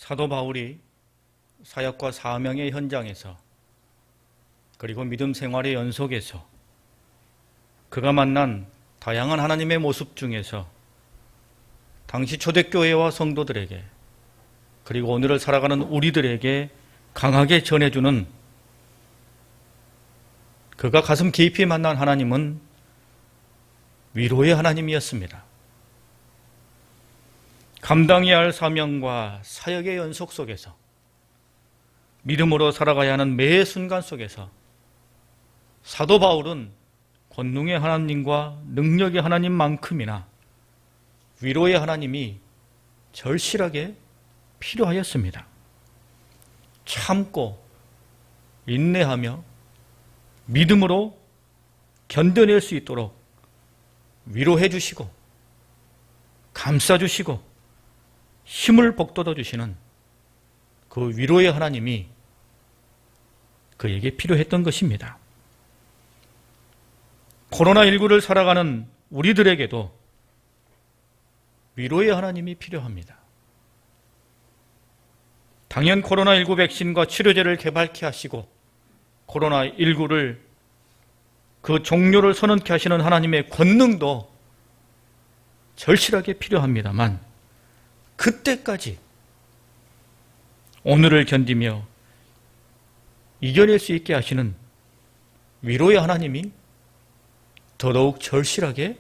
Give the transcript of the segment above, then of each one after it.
사도 바울이 사역과 사명의 현장에서 그리고 믿음 생활의 연속에서 그가 만난 다양한 하나님의 모습 중에서 당시 초대교회와 성도들에게 그리고 오늘을 살아가는 우리들에게 강하게 전해주는 그가 가슴 깊이 만난 하나님은 위로의 하나님이었습니다. 감당해야 할 사명과 사역의 연속 속에서 믿음으로 살아가야 하는 매 순간 속에서 사도 바울은 권능의 하나님과 능력의 하나님만큼이나 위로의 하나님이 절실하게 필요하였습니다. 참고 인내하며 믿음으로 견뎌낼 수 있도록 위로해 주시고 감싸 주시고 힘을 북돋워 주시는 그 위로의 하나님이 그에게 필요했던 것입니다. 코로나19를 살아가는 우리들에게도 위로의 하나님이 필요합니다. 당연 코로나19 백신과 치료제를 개발케 하시고 코로나19를 그 종료를 선언케 하시는 하나님의 권능도 절실하게 필요합니다만 그때까지 오늘을 견디며 이겨낼 수 있게 하시는 위로의 하나님이 더더욱 절실하게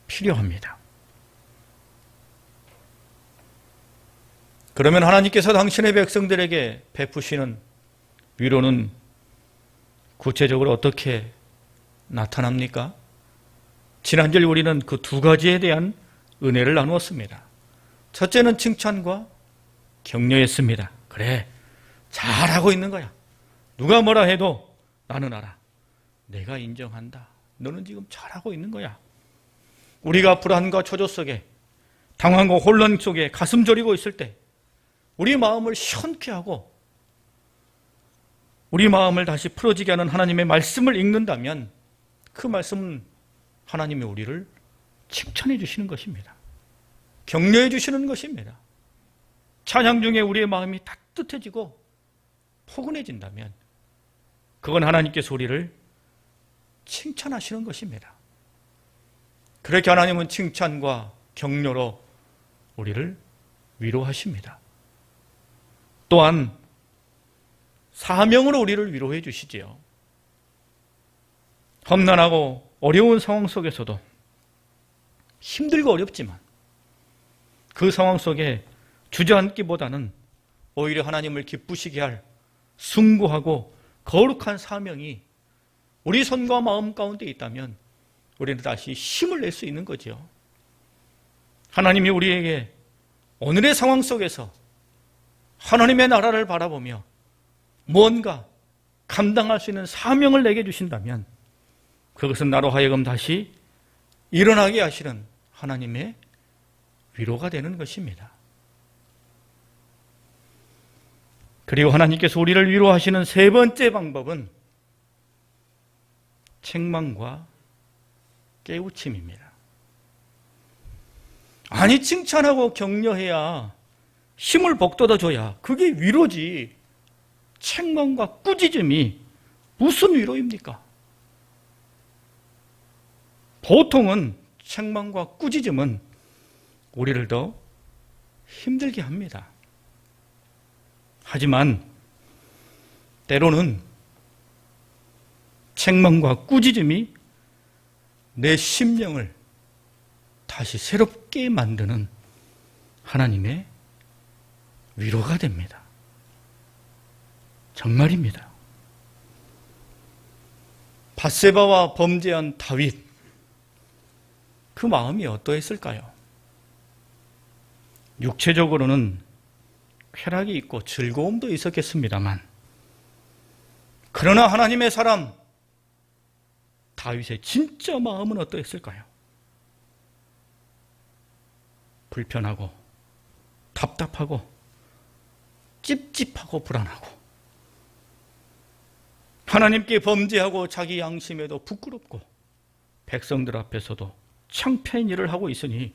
필요합니다. 그러면 하나님께서 당신의 백성들에게 베푸시는 위로는 구체적으로 어떻게 나타납니까? 지난주에 우리는 그 두 가지에 대한 은혜를 나누었습니다. 첫째는 칭찬과 격려였습니다. 그래, 잘하고 있는 거야. 누가 뭐라 해도 나는 알아. 내가 인정한다. 너는 지금 잘하고 있는 거야. 우리가 불안과 초조 속에 당황과 혼란 속에 가슴 졸이고 있을 때 우리 마음을 시원케 하고 우리 마음을 다시 풀어지게 하는 하나님의 말씀을 읽는다면 그 말씀은 하나님이 우리를 칭찬해 주시는 것입니다. 격려해 주시는 것입니다. 찬양 중에 우리의 마음이 따뜻해지고 포근해진다면 그건 하나님께서 우리를 칭찬하시는 것입니다. 그렇게 하나님은 칭찬과 격려로 우리를 위로하십니다. 또한 사명으로 우리를 위로해 주시지요. 험난하고 어려운 상황 속에서도 힘들고 어렵지만 그 상황 속에 주저앉기보다는 오히려 하나님을 기쁘시게 할 숭고하고 거룩한 사명이 우리 손과 마음 가운데 있다면 우리는 다시 힘을 낼 수 있는 거죠. 하나님이 우리에게 오늘의 상황 속에서 하나님의 나라를 바라보며 뭔가 감당할 수 있는 사명을 내게 주신다면 그것은 나로 하여금 다시 일어나게 하시는 하나님의 위로가 되는 것입니다. 그리고 하나님께서 우리를 위로하시는 세 번째 방법은 책망과 깨우침입니다. 아니, 칭찬하고 격려해야 힘을 북돋아줘야 그게 위로지. 책망과 꾸짖음이 무슨 위로입니까? 보통은 책망과 꾸짖음은 우리를 더 힘들게 합니다. 하지만 때로는 책망과 꾸짖음이 내 심령을 다시 새롭게 만드는 하나님의 위로가 됩니다. 정말입니다. 밧세바와 범죄한 다윗, 그 마음이 어떠했을까요? 육체적으로는 쾌락이 있고 즐거움도 있었겠습니다만 그러나 하나님의 사람 다윗의 진짜 마음은 어떠했을까요? 불편하고 답답하고 찝찝하고 불안하고 하나님께 범죄하고 자기 양심에도 부끄럽고 백성들 앞에서도 창피한 일을 하고 있으니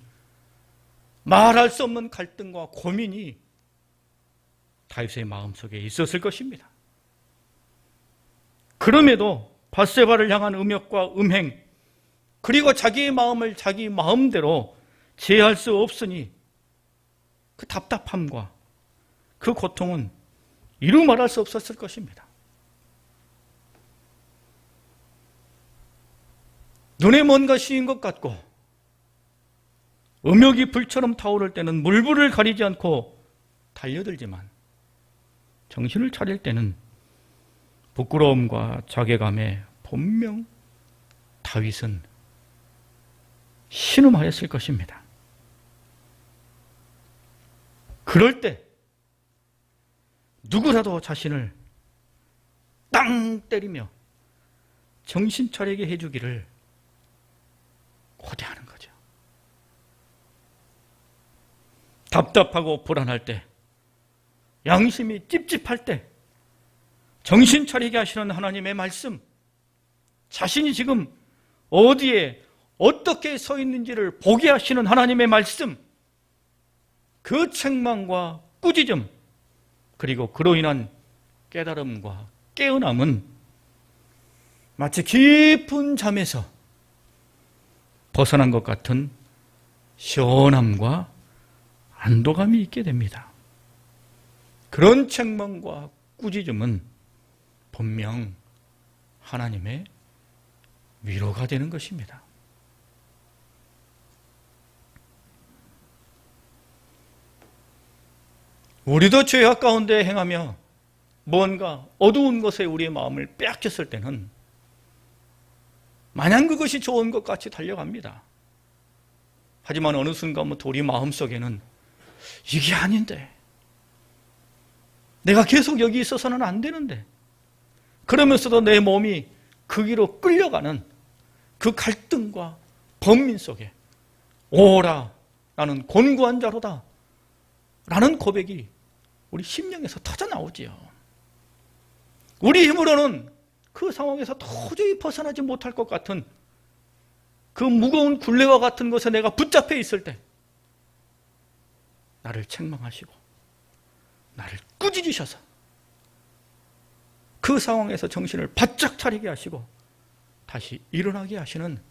말할 수 없는 갈등과 고민이 다윗의 마음속에 있었을 것입니다. 그럼에도 밧세바를 향한 음욕과 음행, 그리고 자기의 마음을 자기 마음대로 제할 수 없으니 그 답답함과 그 고통은 이루 말할 수 없었을 것입니다. 눈에 뭔가 씌인 것 같고 음욕이 불처럼 타오를 때는 물불을 가리지 않고 달려들지만 정신을 차릴 때는 부끄러움과 자괴감에 분명 다윗은 신음하였을 것입니다. 그럴 때 누구라도 자신을 땅 때리며 정신 차리게 해주기를 고대하는 거죠. 답답하고 불안할 때, 양심이 찝찝할 때 정신 차리게 하시는 하나님의 말씀, 자신이 지금 어디에 어떻게 서 있는지를 보게 하시는 하나님의 말씀, 그 책망과 꾸짖음, 그리고 그로 인한 깨달음과 깨어남은 마치 깊은 잠에서 벗어난 것 같은 시원함과 안도감이 있게 됩니다. 그런 책망과 꾸짖음은 분명 하나님의 위로가 되는 것입니다. 우리도 죄악 가운데 행하며 뭔가 어두운 것에 우리의 마음을 빼앗겼을 때는 마냥 그것이 좋은 것 같이 달려갑니다. 하지만 어느 순간부터 우리 마음속에는 이게 아닌데, 내가 계속 여기 있어서는 안 되는데, 그러면서도 내 몸이 그 길로 끌려가는 그 갈등과 번민 속에 오라, 나는 곤고한 자로다 라는 고백이 우리 심령에서 터져 나오지요. 우리 힘으로는 그 상황에서 도저히 벗어나지 못할 것 같은 그 무거운 굴레와 같은 것에 내가 붙잡혀 있을 때 나를 책망하시고 나를 꾸짖으셔서 그 상황에서 정신을 바짝 차리게 하시고 다시 일어나게 하시는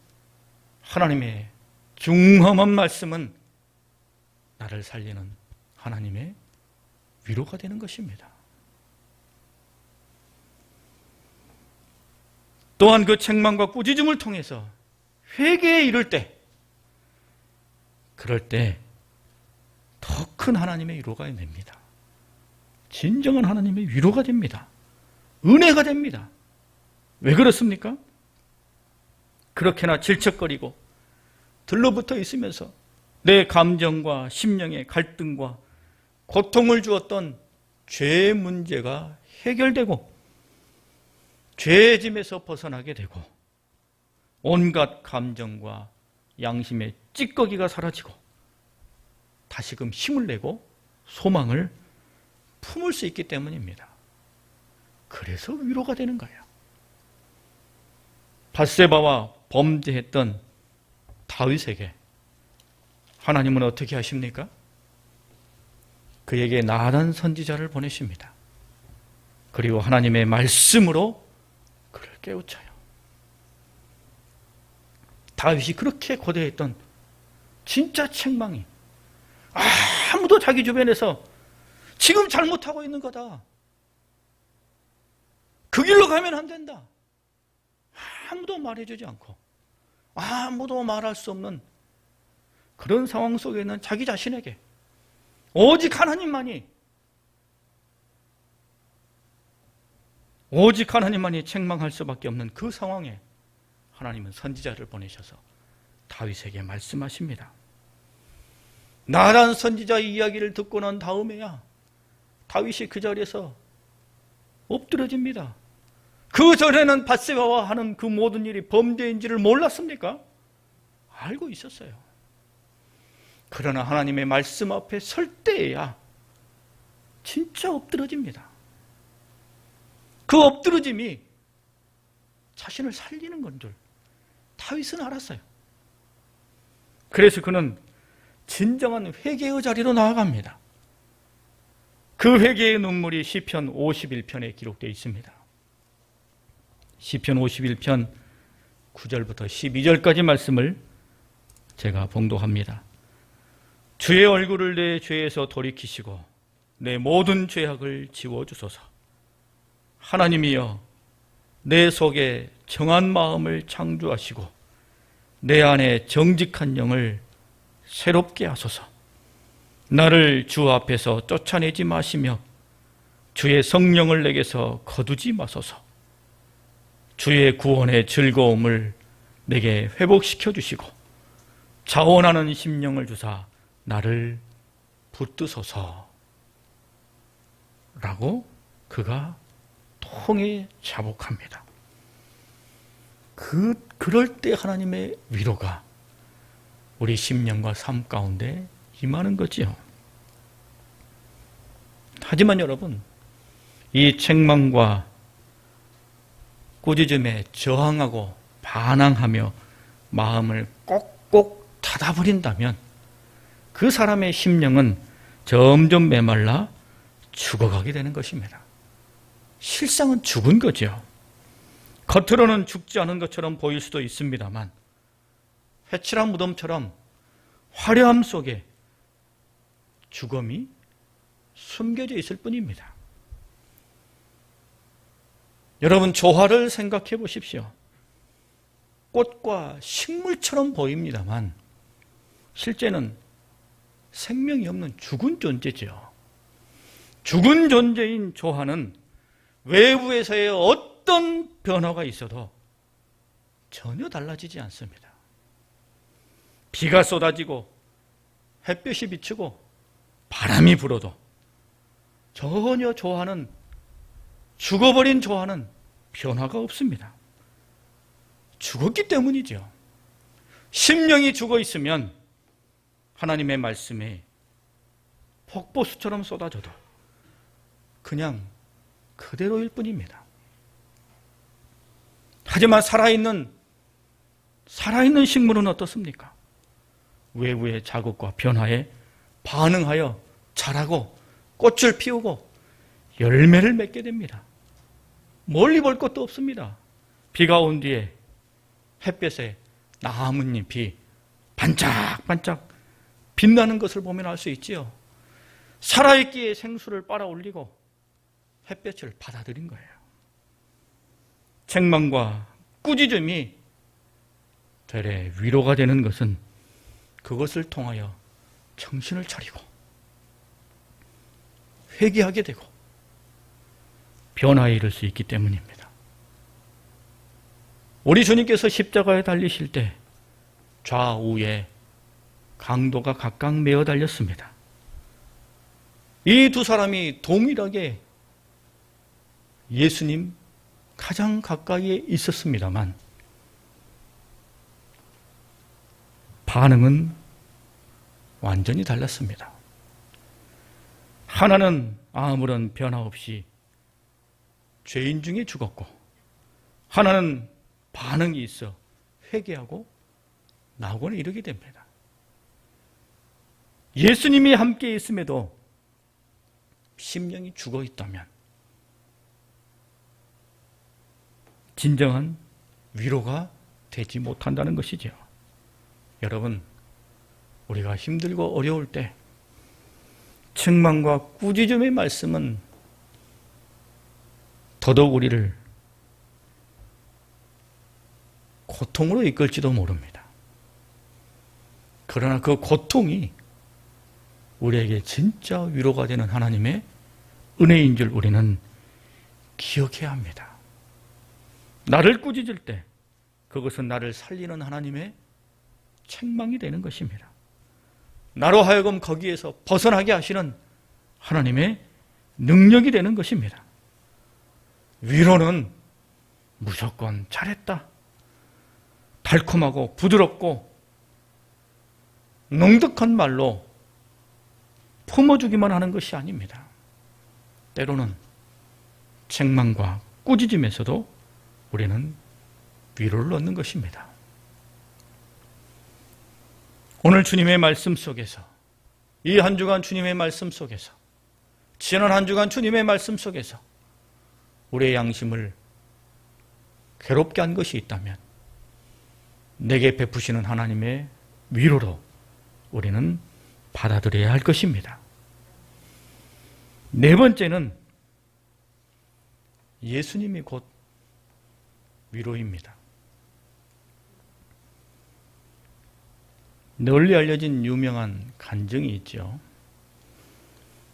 하나님의 중험한 말씀은 나를 살리는 하나님의 위로가 되는 것입니다. 또한 그 책망과 꾸짖음을 통해서 회개에 이를 때, 그럴 때 더 큰 하나님의 위로가 됩니다. 진정한 하나님의 위로가 됩니다. 은혜가 됩니다. 왜 그렇습니까? 그렇게나 질척거리고 들러붙어 있으면서 내 감정과 심령의 갈등과 고통을 주었던 죄의 문제가 해결되고 죄의 짐에서 벗어나게 되고 온갖 감정과 양심의 찌꺼기가 사라지고 다시금 힘을 내고 소망을 품을 수 있기 때문입니다. 그래서 위로가 되는 거예요. 밧세바와 범죄했던 다윗에게 하나님은 어떻게 하십니까? 그에게 나단 선지자를 보내십니다. 그리고 하나님의 말씀으로 그를 깨우쳐요. 다윗이 그렇게 고대했던 진짜 책망이 아무도 자기 주변에서 지금 잘못하고 있는 거다, 그 길로 가면 안 된다, 아무도 말해주지 않고 아무도 말할 수 없는 그런 상황 속에 있는 자기 자신에게 오직 하나님만이 책망할 수밖에 없는 그 상황에 하나님은 선지자를 보내셔서 다윗에게 말씀하십니다. 나단 선지자의 이야기를 듣고 난 다음에야 다윗이 그 자리에서 엎드려집니다. 그 전에는 밧세바와 하는 그 모든 일이 범죄인지를 몰랐습니까? 알고 있었어요. 그러나 하나님의 말씀 앞에 설 때에야 진짜 엎드러집니다. 그 엎드러짐이 자신을 살리는 건 줄 다윗은 알았어요. 그래서 그는 진정한 회개의 자리로 나아갑니다. 그 회개의 눈물이 시편 51편에 기록되어 있습니다. 시편 51편 9절부터 12절까지 말씀을 제가 봉독합니다. 주의 얼굴을 내 죄에서 돌이키시고 내 모든 죄악을 지워주소서. 하나님이여, 내 속에 정한 마음을 창조하시고 내 안에 정직한 영을 새롭게 하소서. 나를 주 앞에서 쫓아내지 마시며 주의 성령을 내게서 거두지 마소서. 주의 구원의 즐거움을 내게 회복시켜 주시고 자원하는 심령을 주사 나를 붙드소서. 라고 그가 통해 자복합니다. 그럴 때 하나님의 위로가 우리 심령과 삶 가운데 임하는 거지요. 하지만 여러분, 이 책망과 꾸짖음에 저항하고 반항하며 마음을 꼭꼭 닫아버린다면 그 사람의 심령은 점점 메말라 죽어가게 되는 것입니다. 실상은 죽은 거죠. 겉으로는 죽지 않은 것처럼 보일 수도 있습니다만 회칠한 무덤처럼 화려함 속에 죽음이 숨겨져 있을 뿐입니다. 여러분, 조화를 생각해 보십시오. 꽃과 식물처럼 보입니다만 실제는 생명이 없는 죽은 존재죠. 죽은 존재인 조화는 외부에서의 어떤 변화가 있어도 전혀 달라지지 않습니다. 비가 쏟아지고 햇볕이 비치고 바람이 불어도 전혀 조화는, 죽어버린 조화는 변화가 없습니다. 죽었기 때문이죠. 심령이 죽어 있으면 하나님의 말씀이 폭포수처럼 쏟아져도 그냥 그대로일 뿐입니다. 하지만 살아있는 식물은 어떻습니까? 외부의 자극과 변화에 반응하여 자라고 꽃을 피우고 열매를 맺게 됩니다. 멀리 볼 것도 없습니다. 비가 온 뒤에 햇볕에 나뭇잎이 반짝반짝 빛나는 것을 보면 알 수 있지요. 살아있기에 생수를 빨아올리고 햇볕을 받아들인 거예요. 책망과 꾸짖음이 되레 위로가 되는 것은 그것을 통하여 정신을 차리고 회개하게 되고 변화에 이를 수 있기 때문입니다. 우리 주님께서 십자가에 달리실 때 좌우에 강도가 각각 메어 달렸습니다. 이 두 사람이 동일하게 예수님 가장 가까이에 있었습니다만 반응은 완전히 달랐습니다. 하나는 아무런 변화 없이 죄인 중에 죽었고 하나는 반응이 있어 회개하고 낙원에 이르게 됩니다. 예수님이 함께 있음에도 심령이 죽어 있다면 진정한 위로가 되지 못한다는 것이죠. 여러분, 우리가 힘들고 어려울 때 책망과 꾸짖음의 말씀은 더더욱 우리를 고통으로 이끌지도 모릅니다. 그러나 그 고통이 우리에게 진짜 위로가 되는 하나님의 은혜인 줄 우리는 기억해야 합니다. 나를 꾸짖을 때 그것은 나를 살리는 하나님의 책망이 되는 것입니다. 나로 하여금 거기에서 벗어나게 하시는 하나님의 능력이 되는 것입니다. 위로는 무조건 잘했다, 달콤하고 부드럽고 넉넉한 말로 품어주기만 하는 것이 아닙니다. 때로는 책망과 꾸짖음에서도 우리는 위로를 얻는 것입니다. 오늘 주님의 말씀 속에서, 이 한 주간 주님의 말씀 속에서 지난 한 주간 주님의 말씀 속에서 우리의 양심을 괴롭게 한 것이 있다면 내게 베푸시는 하나님의 위로로 우리는 받아들여야 할 것입니다. 네 번째는 예수님이 곧 위로입니다. 널리 알려진 유명한 간증이 있죠.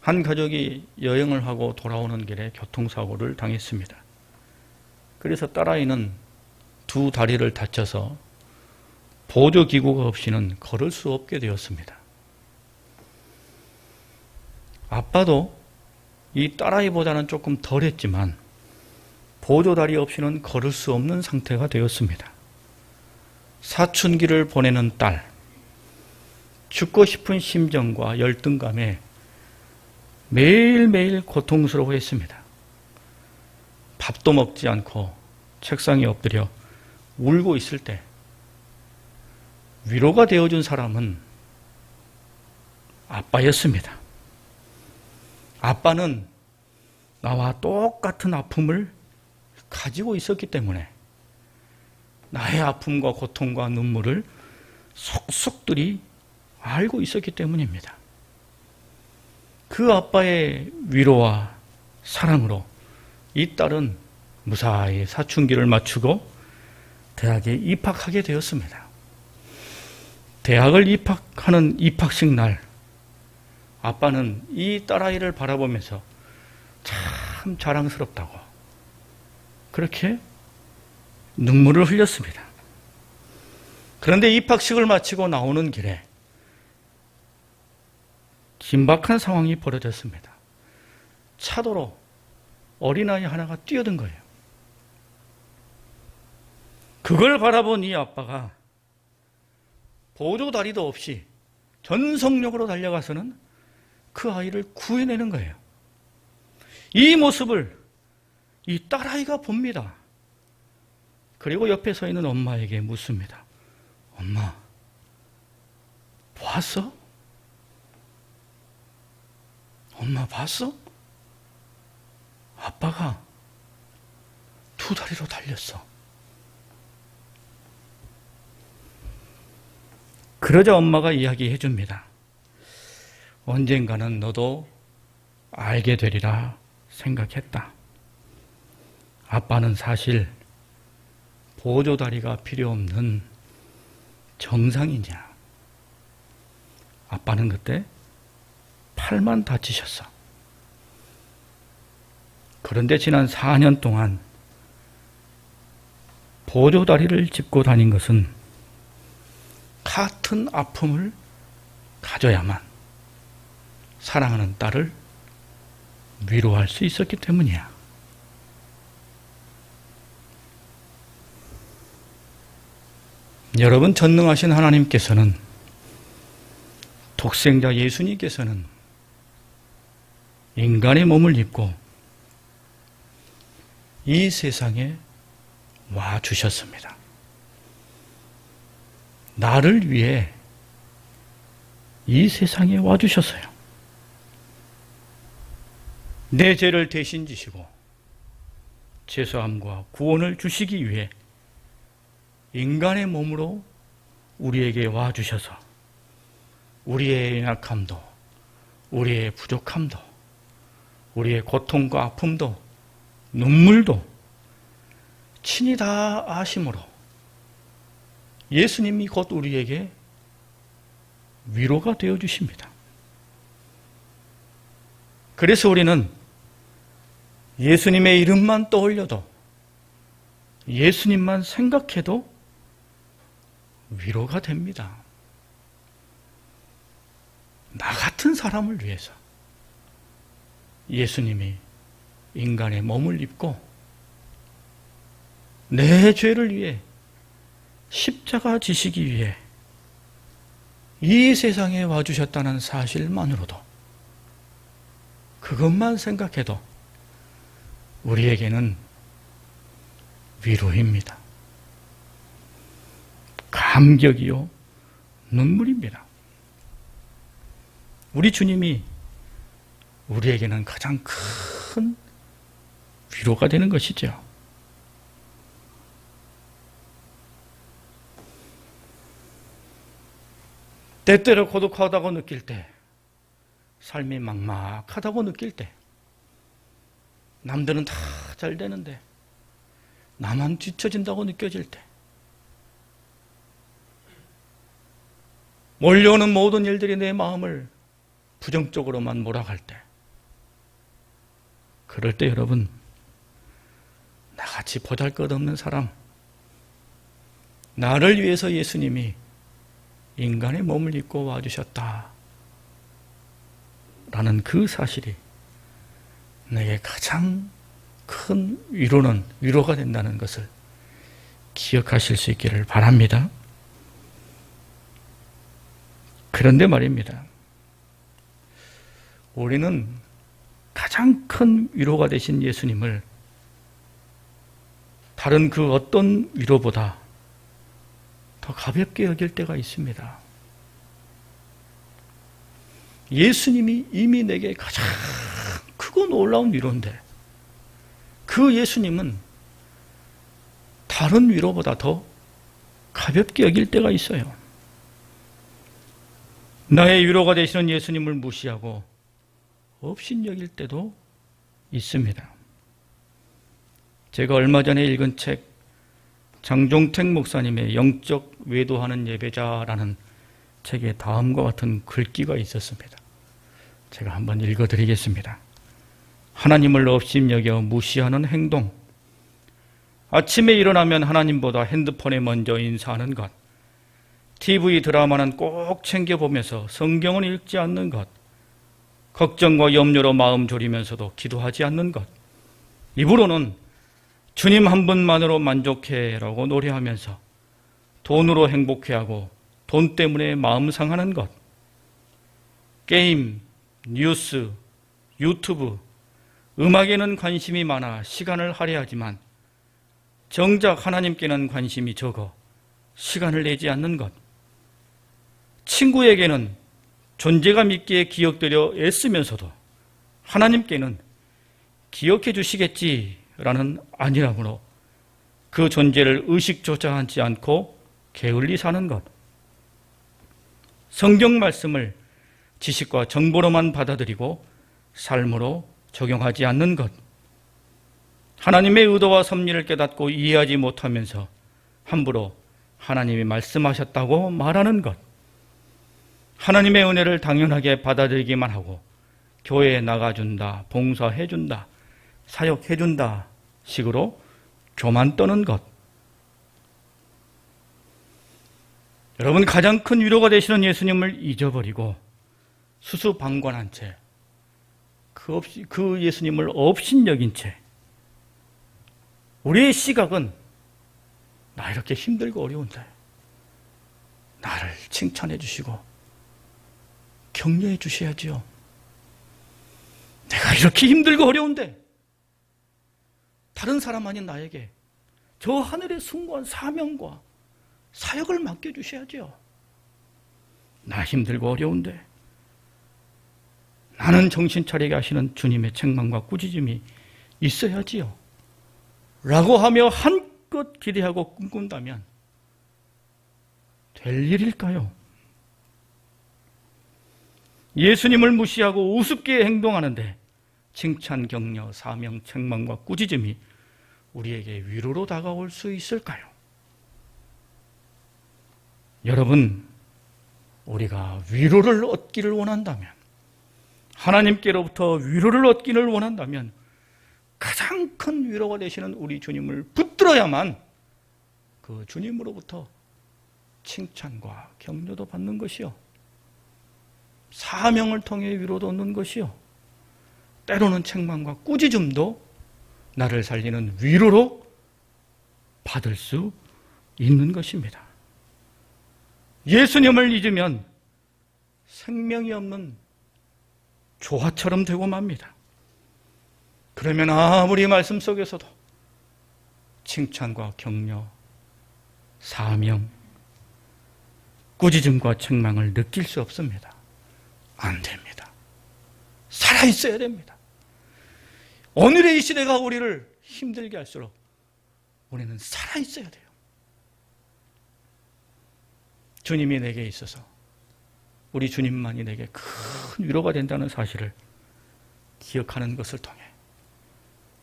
한 가족이 여행을 하고 돌아오는 길에 교통사고를 당했습니다. 그래서 딸아이는 두 다리를 다쳐서 보조기구가 없이는 걸을 수 없게 되었습니다. 아빠도 이 딸아이보다는 조금 덜했지만 보조다리 없이는 걸을 수 없는 상태가 되었습니다. 사춘기를 보내는 딸, 죽고 싶은 심정과 열등감에 매일매일 고통스러워했습니다. 밥도 먹지 않고 책상에 엎드려 울고 있을 때 위로가 되어준 사람은 아빠였습니다. 아빠는 나와 똑같은 아픔을 가지고 있었기 때문에 나의 아픔과 고통과 눈물을 속속들이 알고 있었기 때문입니다. 그 아빠의 위로와 사랑으로 이 딸은 무사히 사춘기를 마치고 대학에 입학하게 되었습니다. 대학을 입학하는 입학식 날, 아빠는 이 딸아이를 바라보면서 참 자랑스럽다고 그렇게 눈물을 흘렸습니다. 그런데 입학식을 마치고 나오는 길에 긴박한 상황이 벌어졌습니다. 차도로 어린아이 하나가 뛰어든 거예요. 그걸 바라본 이 아빠가 보조다리도 없이 전속력으로 달려가서는 그 아이를 구해내는 거예요. 이 모습을 이 딸아이가 봅니다. 그리고 옆에 서 있는 엄마에게 묻습니다. 엄마, 봤어? 엄마 봤어? 아빠가 두 다리로 달렸어. 그러자 엄마가 이야기해 줍니다. 언젠가는 너도 알게 되리라 생각했다. 아빠는 사실 보조다리가 필요 없는 정상이냐. 아빠는 그때 팔만 다치셨어. 그런데 지난 4년 동안 보조다리를 짚고 다닌 것은 같은 아픔을 가져야만 사랑하는 딸을 위로할 수 있었기 때문이야. 여러분, 전능하신 하나님께서는, 독생자 예수님께서는 인간의 몸을 입고 이 세상에 와 주셨습니다. 나를 위해 이 세상에 와 주셨어요. 내 죄를 대신 지시고 죄사함과 구원을 주시기 위해 인간의 몸으로 우리에게 와 주셔서 우리의 연약함도, 우리의 부족함도, 우리의 고통과 아픔도, 눈물도 친히 다 아심으로 예수님이 곧 우리에게 위로가 되어 주십니다. 그래서 우리는 예수님의 이름만 떠올려도, 예수님만 생각해도 위로가 됩니다. 나 같은 사람을 위해서 예수님이 인간의 몸을 입고 내 죄를 위해 십자가 지시기 위해 이 세상에 와주셨다는 사실만으로도, 그것만 생각해도 우리에게는 위로입니다. 감격이요, 눈물입니다. 우리 주님이 우리에게는 가장 큰 위로가 되는 것이죠. 때때로 고독하다고 느낄 때, 삶이 막막하다고 느낄 때, 남들은 다 잘 되는데 나만 뒤처진다고 느껴질 때, 몰려오는 모든 일들이 내 마음을 부정적으로만 몰아갈 때, 그럴 때 여러분, 나같이 보잘것없는 사람, 나를 위해서 예수님이 인간의 몸을 입고 와주셨다 라는 그 사실이 내게 가장 큰 위로가 된다는 것을 기억하실 수 있기를 바랍니다. 그런데 말입니다, 우리는 가장 큰 위로가 되신 예수님을 다른 그 어떤 위로보다 더 가볍게 여길 때가 있습니다. 예수님이 이미 내게 가장 크고 놀라운 위로인데, 그 예수님은 다른 위로보다 더 가볍게 여길 때가 있어요. 나의 위로가 되시는 예수님을 무시하고 업신여길 때도 있습니다. 제가 얼마 전에 읽은 책, 장종택 목사님의 영적 외도하는 예배자라는 책에 다음과 같은 글귀가 있었습니다. 제가 한번 읽어드리겠습니다. 하나님을 업신여겨 무시하는 행동, 아침에 일어나면 하나님보다 핸드폰에 먼저 인사하는 것, TV 드라마는 꼭 챙겨보면서 성경은 읽지 않는 것, 걱정과 염려로 마음 졸이면서도 기도하지 않는 것, 입으로는 주님 한 분만으로 만족해라고 노래하면서 돈으로 행복해하고 돈 때문에 마음 상하는 것, 게임, 뉴스, 유튜브, 음악에는 관심이 많아 시간을 할애하지만 정작 하나님께는 관심이 적어 시간을 내지 않는 것, 친구에게는 존재감 있게 기억되려 애쓰면서도 하나님께는 기억해 주시겠지라는 안일함으로 그 존재를 의식조차 하지 않고 게을리 사는 것, 성경 말씀을 지식과 정보로만 받아들이고 삶으로 적용하지 않는 것, 하나님의 의도와 섭리를 깨닫고 이해하지 못하면서 함부로 하나님이 말씀하셨다고 말하는 것, 하나님의 은혜를 당연하게 받아들이기만 하고 교회에 나가준다, 봉사해준다, 사역해준다 식으로 교만 떠는 것. 여러분, 가장 큰 위로가 되시는 예수님을 잊어버리고 수수방관한 채, 그 예수님을 업신여긴 채, 우리의 시각은 나 이렇게 힘들고 어려운데 나를 칭찬해 주시고 격려해 주셔야지요. 내가 이렇게 힘들고 어려운데 다른 사람 아닌 나에게 저 하늘의 숭고한 사명과 사역을 맡겨주셔야죠. 나 힘들고 어려운데 나는 정신 차리게 하시는 주님의 책망과 꾸짖음이 있어야지요 라고 하며 한껏 기대하고 꿈꾼다면 될 일일까요? 예수님을 무시하고 우습게 행동하는데 칭찬, 격려, 사명, 책망과 꾸짖음이 우리에게 위로로 다가올 수 있을까요? 여러분, 우리가 위로를 얻기를 원한다면, 하나님께로부터 위로를 얻기를 원한다면 가장 큰 위로가 되시는 우리 주님을 붙들어야만 그 주님으로부터 칭찬과 격려도 받는 것이요, 사명을 통해 위로도 얻는 것이요, 때로는 책망과 꾸짖음도 나를 살리는 위로로 받을 수 있는 것입니다. 예수님을 잊으면 생명이 없는 조화처럼 되고 맙니다. 그러면 아무리 말씀 속에서도 칭찬과 격려, 사명, 꾸짖음과 책망을 느낄 수 없습니다. 안 됩니다. 살아있어야 됩니다. 오늘의 이 시대가 우리를 힘들게 할수록 우리는 살아있어야 돼요. 주님이 내게 있어서 우리 주님만이 내게 큰 위로가 된다는 사실을 기억하는 것을 통해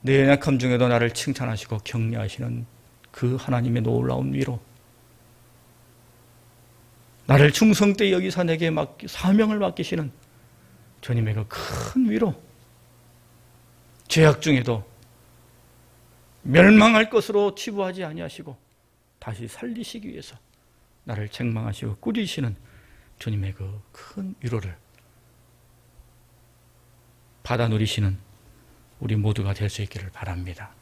내 연약함 중에도 나를 칭찬하시고 격려하시는 그 하나님의 놀라운 위로, 나를 충성되이 여기사 내게 사명을 맡기시는 주님의 그 큰 위로, 죄악 중에도 멸망할 것으로 치부하지 아니하시고 다시 살리시기 위해서 나를 책망하시고 꾸리시는 주님의 그 큰 위로를 받아 누리시는 우리 모두가 될 수 있기를 바랍니다.